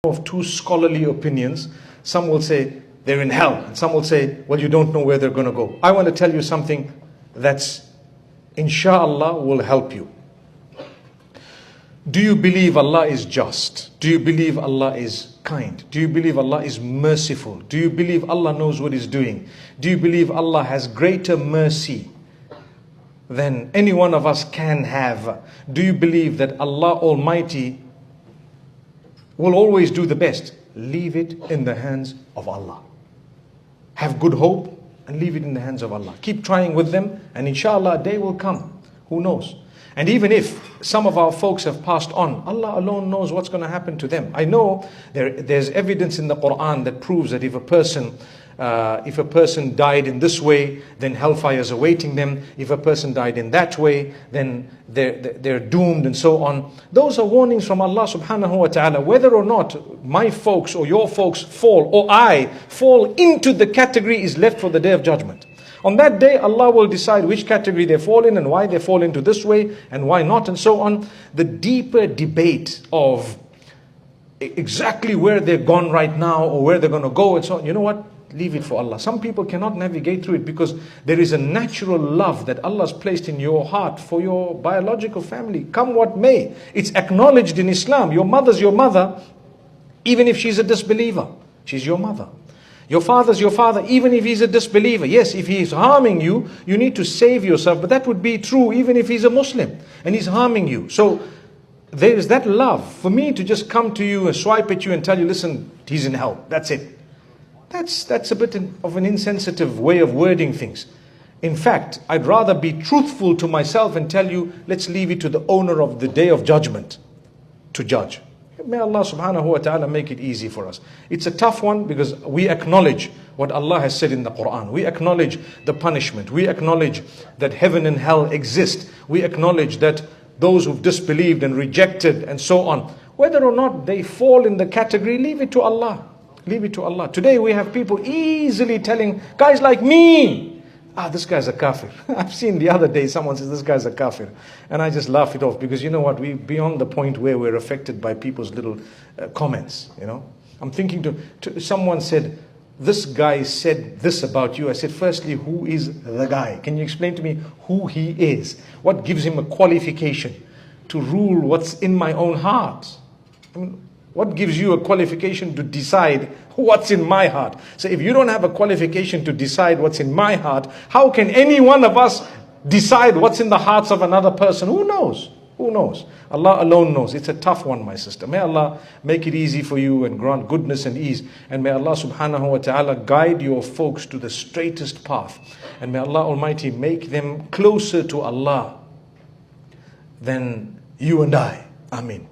of two scholarly opinions. Some will say they're in hell, and some will say, well, you don't know where they're going to go. I want to tell you something that's, inshallah, will help you. Do you believe Allah is just? Do you believe Allah is kind? Do you believe Allah is merciful? Do you believe Allah knows what He's doing? Do you believe Allah has greater mercy than any one of us can have? Do you believe that Allah Almighty will always do the best? Leave it in the hands of Allah. Have good hope and leave it in the hands of Allah. Keep trying with them, and inshallah a day will come. Who knows? And even if some of our folks have passed on, Allah alone knows what's going to happen to them. I know there's evidence in the Quran that proves that if a person died in this way, then hellfire is awaiting them. If a person died in that way, then they're doomed, and so on. Those are warnings from Allah subhanahu wa ta'ala. Whether or not my folks or your folks fall, or I fall into the category, is left for the Day of Judgment. On that day, Allah will decide which category they fall in and why they fall into this way and why not, and so on. The deeper debate of exactly where they're gone right now or where they're going to go and so on, you know what? Leave it for Allah. Some people cannot navigate through it because there is a natural love that Allah has placed in your heart for your biological family. Come what may. It's acknowledged in Islam. Your mother's your mother, even if she's a disbeliever. She's your mother. Your father's your father, even if he's a disbeliever. Yes, if he's harming you, you need to save yourself. But that would be true even if he's a Muslim and he's harming you. So there is that love. For me to just come to you and swipe at you and tell you, listen, he's in hell. That's it. That's a bit of an insensitive way of wording things. In fact, I'd rather be truthful to myself and tell you, let's leave it to the owner of the Day of Judgment to judge. May Allah subhanahu wa ta'ala make it easy for us. It's a tough one because we acknowledge what Allah has said in the Quran. We acknowledge the punishment. We acknowledge that heaven and hell exist. We acknowledge that those who've disbelieved and rejected and so on, whether or not they fall in the category, leave it to Allah. Leave it to Allah. Today we have people easily telling guys like me, this guy's a kafir. I've seen the other day someone says this guy's a kafir, and I just laugh it off because you know what, we're beyond the point where we're affected by people's little comments. You know, I'm thinking to someone said, this guy said this about you. I said, firstly, who is the guy? Can you explain to me who he is? What gives him a qualification to rule what's in my own heart? I mean, what gives you a qualification to decide what's in my heart? So if you don't have a qualification to decide what's in my heart, how can any one of us decide what's in the hearts of another person? Who knows? Who knows? Allah alone knows. It's a tough one, my sister. May Allah make it easy for you and grant goodness and ease. And may Allah subhanahu wa ta'ala guide your folks to the straightest path. And may Allah Almighty make them closer to Allah than you and I. Ameen.